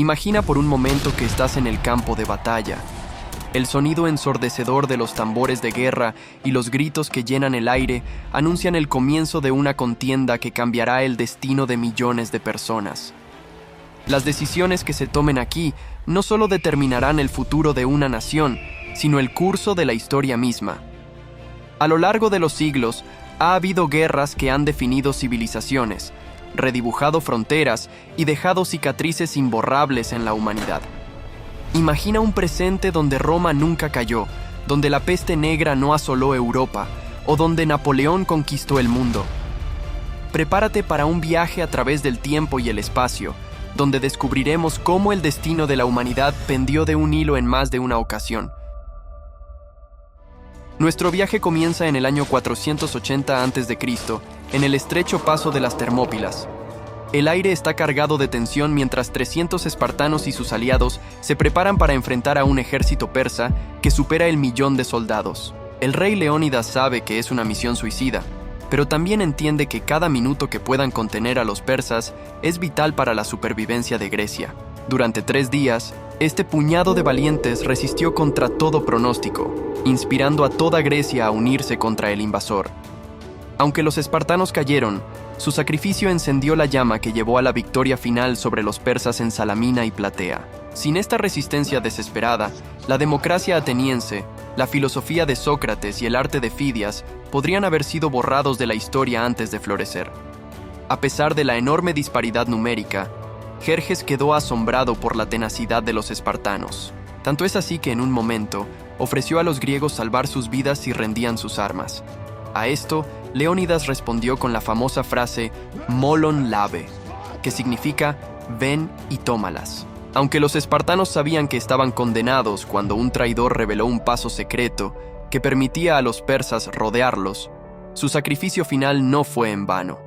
Imagina por un momento que estás en el campo de batalla. El sonido ensordecedor de los tambores de guerra y los gritos que llenan el aire anuncian el comienzo de una contienda que cambiará el destino de millones de personas. Las decisiones que se tomen aquí no solo determinarán el futuro de una nación, sino el curso de la historia misma. A lo largo de los siglos, ha habido guerras que han definido civilizaciones, redibujado fronteras y dejado cicatrices imborrables en la humanidad. Imagina un presente donde Roma nunca cayó, donde la peste negra no asoló Europa, o donde Napoleón conquistó el mundo. Prepárate para un viaje a través del tiempo y el espacio, donde descubriremos cómo el destino de la humanidad pendió de un hilo en más de una ocasión. Nuestro viaje comienza en el año 480 a.C., en el estrecho paso de las Termópilas. El aire está cargado de tensión mientras 300 espartanos y sus aliados se preparan para enfrentar a un ejército persa que supera el 1.000.000 de soldados. El rey Leónidas sabe que es una misión suicida, pero también entiende que cada minuto que puedan contener a los persas es vital para la supervivencia de Grecia. Durante 3 días, este puñado de valientes resistió contra todo pronóstico, inspirando a toda Grecia a unirse contra el invasor. Aunque los espartanos cayeron, su sacrificio encendió la llama que llevó a la victoria final sobre los persas en Salamina y Platea. Sin esta resistencia desesperada, la democracia ateniense, la filosofía de Sócrates y el arte de Fidias podrían haber sido borrados de la historia antes de florecer. A pesar de la enorme disparidad numérica, Jerjes quedó asombrado por la tenacidad de los espartanos. Tanto es así que en un momento ofreció a los griegos salvar sus vidas si rendían sus armas. A esto, Leónidas respondió con la famosa frase «molon labe», que significa «ven y tómalas». Aunque los espartanos sabían que estaban condenados cuando un traidor reveló un paso secreto que permitía a los persas rodearlos, su sacrificio final no fue en vano.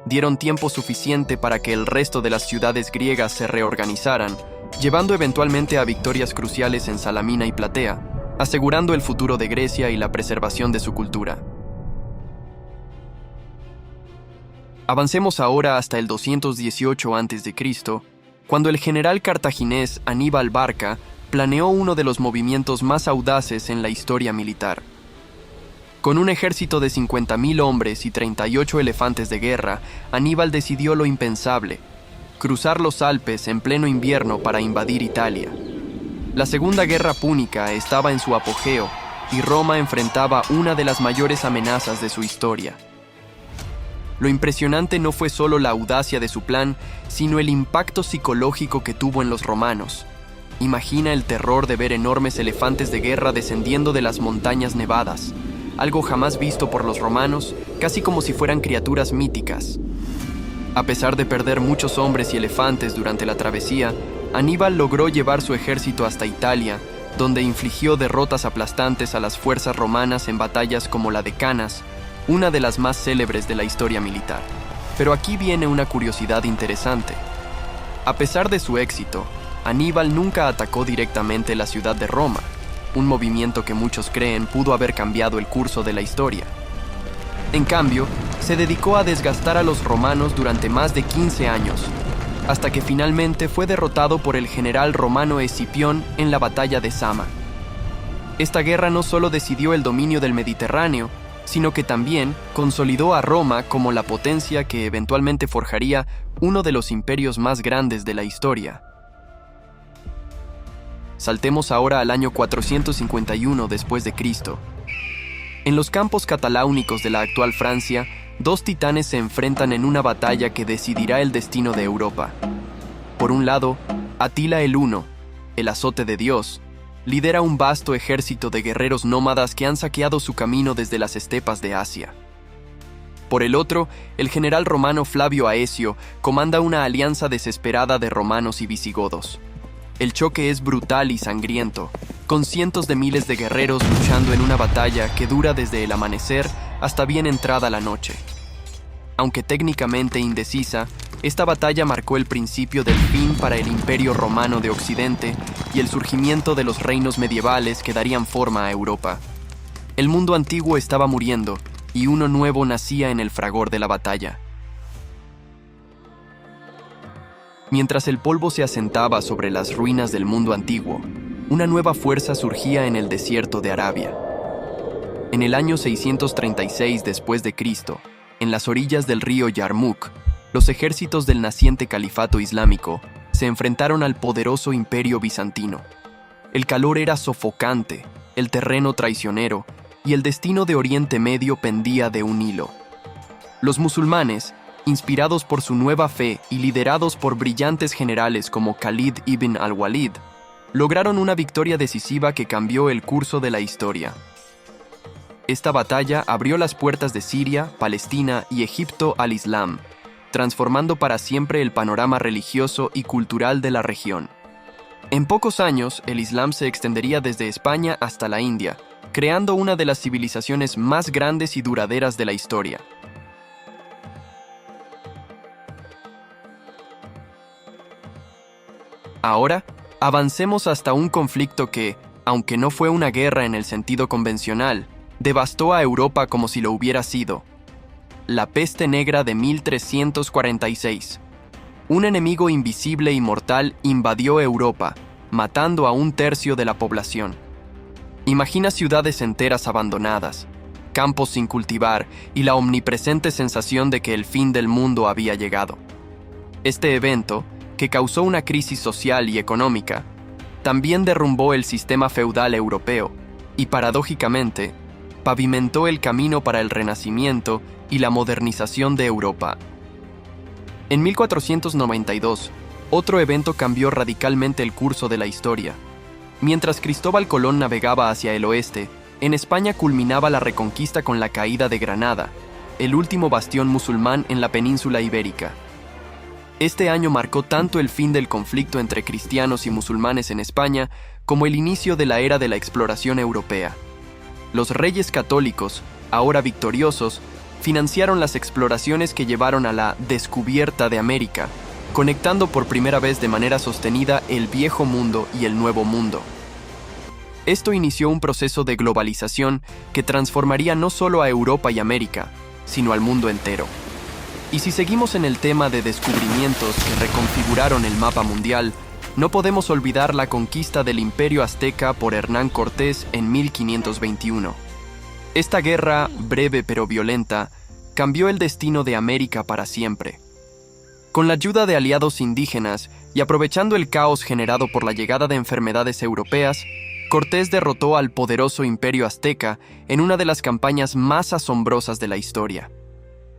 Dieron tiempo suficiente para que el resto de las ciudades griegas se reorganizaran, llevando eventualmente a victorias cruciales en Salamina y Platea, asegurando el futuro de Grecia y la preservación de su cultura. Avancemos ahora hasta el 218 a.C., cuando el general cartaginés Aníbal Barca planeó uno de los movimientos más audaces en la historia militar. Con un ejército de 50.000 hombres y 38 elefantes de guerra, Aníbal decidió lo impensable: cruzar los Alpes en pleno invierno para invadir Italia. La Segunda Guerra Púnica estaba en su apogeo y Roma enfrentaba una de las mayores amenazas de su historia. Lo impresionante no fue solo la audacia de su plan, sino el impacto psicológico que tuvo en los romanos. Imagina el terror de ver enormes elefantes de guerra descendiendo de las montañas nevadas, algo jamás visto por los romanos, casi como si fueran criaturas míticas. A pesar de perder muchos hombres y elefantes durante la travesía, Aníbal logró llevar su ejército hasta Italia, donde infligió derrotas aplastantes a las fuerzas romanas en batallas como la de Canas, una de las más célebres de la historia militar. Pero aquí viene una curiosidad interesante. A pesar de su éxito, Aníbal nunca atacó directamente la ciudad de Roma, un movimiento que muchos creen pudo haber cambiado el curso de la historia. En cambio, se dedicó a desgastar a los romanos durante más de 15 años, hasta que finalmente fue derrotado por el general romano Escipión en la batalla de Zama. Esta guerra no solo decidió el dominio del Mediterráneo, sino que también consolidó a Roma como la potencia que eventualmente forjaría uno de los imperios más grandes de la historia. Saltemos ahora al año 451 después de Cristo. En los campos cataláunicos de la actual Francia, 2 titanes se enfrentan en una batalla que decidirá el destino de Europa. Por un lado, Atila el Huno, el azote de Dios, lidera un vasto ejército de guerreros nómadas que han saqueado su camino desde las estepas de Asia. Por el otro, el general romano Flavio Aecio comanda una alianza desesperada de romanos y visigodos. El choque es brutal y sangriento, con cientos de miles de guerreros luchando en una batalla que dura desde el amanecer hasta bien entrada la noche. Aunque técnicamente indecisa, esta batalla marcó el principio del fin para el Imperio Romano de Occidente y el surgimiento de los reinos medievales que darían forma a Europa. El mundo antiguo estaba muriendo y uno nuevo nacía en el fragor de la batalla. Mientras el polvo se asentaba sobre las ruinas del mundo antiguo, una nueva fuerza surgía en el desierto de Arabia. En el año 636 después de Cristo, en las orillas del río Yarmouk, los ejércitos del naciente califato islámico se enfrentaron al poderoso imperio bizantino. El calor era sofocante, el terreno traicionero, y el destino de Oriente Medio pendía de un hilo. Los musulmanes, inspirados por su nueva fe y liderados por brillantes generales como Khalid ibn al-Walid, lograron una victoria decisiva que cambió el curso de la historia. Esta batalla abrió las puertas de Siria, Palestina y Egipto al Islam, transformando para siempre el panorama religioso y cultural de la región. En pocos años, el Islam se extendería desde España hasta la India, creando una de las civilizaciones más grandes y duraderas de la historia. Ahora, avancemos hasta un conflicto que, aunque no fue una guerra en el sentido convencional, devastó a Europa como si lo hubiera sido. La peste negra de 1346. Un enemigo invisible y mortal invadió Europa, matando a 1/3 de la población. Imagina ciudades enteras abandonadas, campos sin cultivar y la omnipresente sensación de que el fin del mundo había llegado. Este evento, que causó una crisis social y económica, también derrumbó el sistema feudal europeo y, paradójicamente, pavimentó el camino para el Renacimiento y la modernización de Europa. En 1492, otro evento cambió radicalmente el curso de la historia. Mientras Cristóbal Colón navegaba hacia el oeste, en España culminaba la reconquista con la caída de Granada, el último bastión musulmán en la península ibérica. Este año marcó tanto el fin del conflicto entre cristianos y musulmanes en España como el inicio de la era de la exploración europea. Los reyes católicos, ahora victoriosos, financiaron las exploraciones que llevaron a la descubierta de América, conectando por primera vez de manera sostenida el viejo mundo y el nuevo mundo. Esto inició un proceso de globalización que transformaría no solo a Europa y América, sino al mundo entero. Y si seguimos en el tema de descubrimientos que reconfiguraron el mapa mundial, no podemos olvidar la conquista del Imperio Azteca por Hernán Cortés en 1521. Esta guerra, breve pero violenta, cambió el destino de América para siempre. Con la ayuda de aliados indígenas y aprovechando el caos generado por la llegada de enfermedades europeas, Cortés derrotó al poderoso Imperio Azteca en una de las campañas más asombrosas de la historia.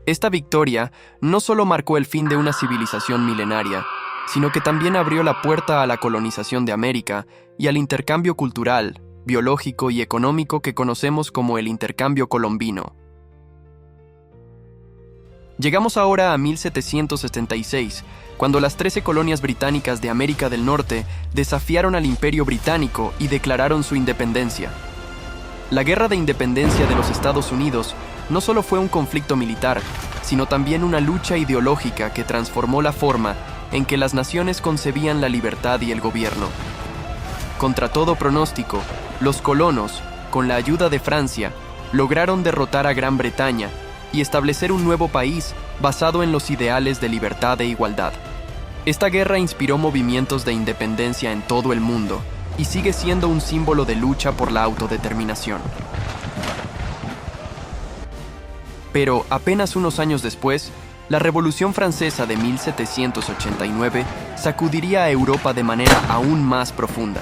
Esta victoria no solo marcó el fin de una civilización milenaria, sino que también abrió la puerta a la colonización de América y al intercambio cultural, biológico y económico que conocemos como el intercambio colombino. Llegamos ahora a 1776, cuando las 13 colonias británicas de América del Norte desafiaron al Imperio Británico y declararon su independencia. La Guerra de Independencia de los Estados Unidos no solo fue un conflicto militar, sino también una lucha ideológica que transformó la forma en que las naciones concebían la libertad y el gobierno. Contra todo pronóstico, los colonos, con la ayuda de Francia, lograron derrotar a Gran Bretaña y establecer un nuevo país basado en los ideales de libertad e igualdad. Esta guerra inspiró movimientos de independencia en todo el mundo y sigue siendo un símbolo de lucha por la autodeterminación. Pero apenas unos años después, la Revolución Francesa de 1789 sacudiría a Europa de manera aún más profunda.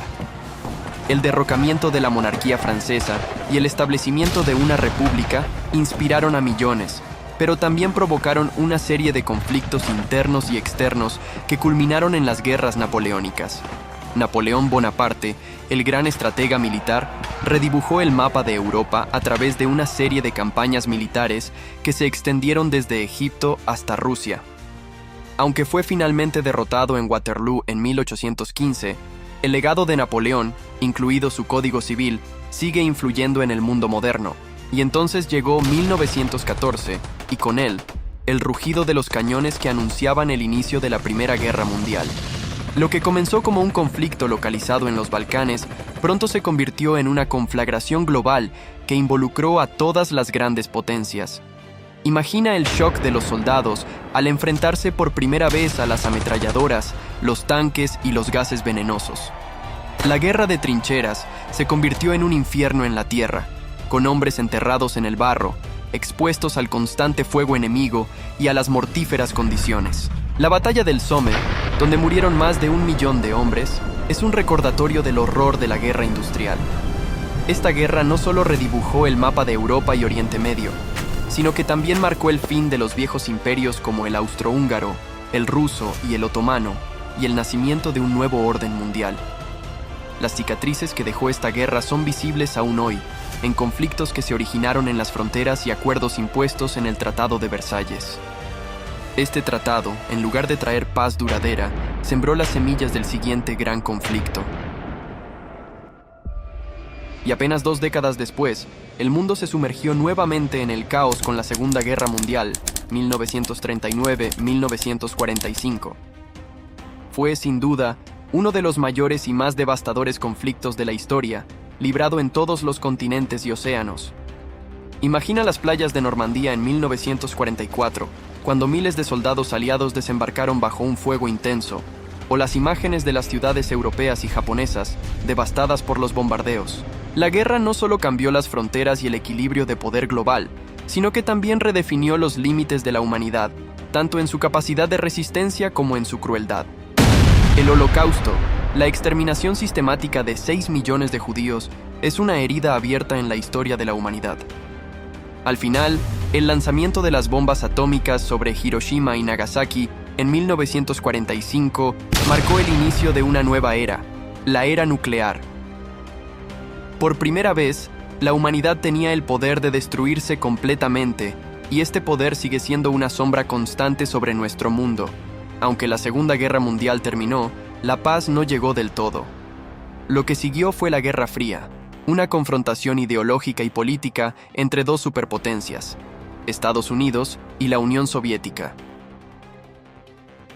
El derrocamiento de la monarquía francesa y el establecimiento de una república inspiraron a millones, pero también provocaron una serie de conflictos internos y externos que culminaron en las guerras napoleónicas. Napoleón Bonaparte, el gran estratega militar, redibujó el mapa de Europa a través de una serie de campañas militares que se extendieron desde Egipto hasta Rusia. Aunque fue finalmente derrotado en Waterloo en 1815, el legado de Napoleón, incluido su código civil, sigue influyendo en el mundo moderno, y entonces llegó 1914, y con él, el rugido de los cañones que anunciaban el inicio de la Primera Guerra Mundial. Lo que comenzó como un conflicto localizado en los Balcanes, pronto se convirtió en una conflagración global que involucró a todas las grandes potencias. Imagina el shock de los soldados al enfrentarse por primera vez a las ametralladoras, los tanques y los gases venenosos. La guerra de trincheras se convirtió en un infierno en la tierra, con hombres enterrados en el barro, expuestos al constante fuego enemigo y a las mortíferas condiciones. La batalla del Somme, donde murieron más de 1 millón de hombres, es un recordatorio del horror de la guerra industrial. Esta guerra no solo redibujó el mapa de Europa y Oriente Medio, sino que también marcó el fin de los viejos imperios como el austrohúngaro, el ruso y el otomano, y el nacimiento de un nuevo orden mundial. Las cicatrices que dejó esta guerra son visibles aún hoy, en conflictos que se originaron en las fronteras y acuerdos impuestos en el Tratado de Versalles. Este tratado, en lugar de traer paz duradera, sembró las semillas del siguiente gran conflicto. Y apenas 2 décadas después, el mundo se sumergió nuevamente en el caos con la Segunda Guerra Mundial, 1939-1945. Fue, sin duda, uno de los mayores y más devastadores conflictos de la historia, librado en todos los continentes y océanos. Imagina las playas de Normandía en 1944, cuando miles de soldados aliados desembarcaron bajo un fuego intenso, o las imágenes de las ciudades europeas y japonesas, devastadas por los bombardeos. La guerra no solo cambió las fronteras y el equilibrio de poder global, sino que también redefinió los límites de la humanidad, tanto en su capacidad de resistencia como en su crueldad. El Holocausto, la exterminación sistemática de 6 millones de judíos, es una herida abierta en la historia de la humanidad. Al final, el lanzamiento de las bombas atómicas sobre Hiroshima y Nagasaki en 1945 marcó el inicio de una nueva era, la era nuclear. Por primera vez, la humanidad tenía el poder de destruirse completamente, y este poder sigue siendo una sombra constante sobre nuestro mundo. Aunque la Segunda Guerra Mundial terminó, la paz no llegó del todo. Lo que siguió fue la Guerra Fría, una confrontación ideológica y política entre 2 superpotencias, Estados Unidos y la Unión Soviética.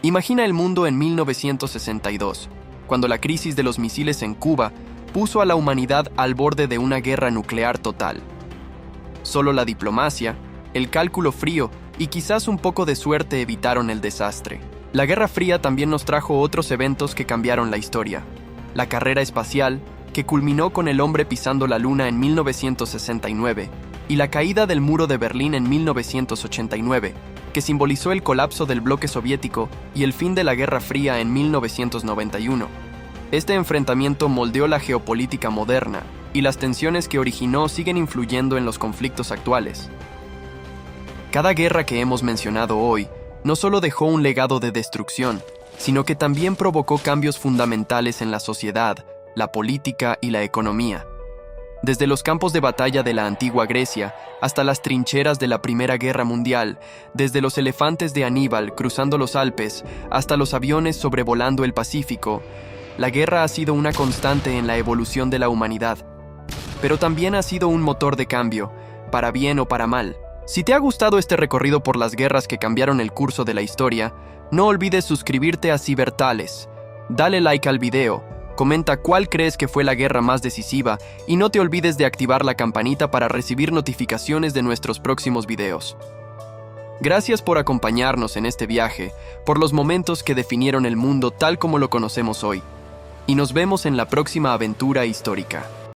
Imagina el mundo en 1962, cuando la crisis de los misiles en Cuba puso a la humanidad al borde de una guerra nuclear total. Solo la diplomacia, el cálculo frío y quizás un poco de suerte evitaron el desastre. La Guerra Fría también nos trajo otros eventos que cambiaron la historia. La carrera espacial, que culminó con el hombre pisando la Luna en 1969, y la caída del muro de Berlín en 1989, que simbolizó el colapso del bloque soviético y el fin de la Guerra Fría en 1991. Este enfrentamiento moldeó la geopolítica moderna, y las tensiones que originó siguen influyendo en los conflictos actuales. Cada guerra que hemos mencionado hoy no solo dejó un legado de destrucción, sino que también provocó cambios fundamentales en la sociedad, la política y la economía. Desde los campos de batalla de la antigua Grecia hasta las trincheras de la Primera Guerra Mundial, desde los elefantes de Aníbal cruzando los Alpes hasta los aviones sobrevolando el Pacífico, la guerra ha sido una constante en la evolución de la humanidad. Pero también ha sido un motor de cambio, para bien o para mal. Si te ha gustado este recorrido por las guerras que cambiaron el curso de la historia, no olvides suscribirte a Cibertales. Dale like al video, comenta cuál crees que fue la guerra más decisiva y no te olvides de activar la campanita para recibir notificaciones de nuestros próximos videos. Gracias por acompañarnos en este viaje, por los momentos que definieron el mundo tal como lo conocemos hoy. Y nos vemos en la próxima aventura histórica.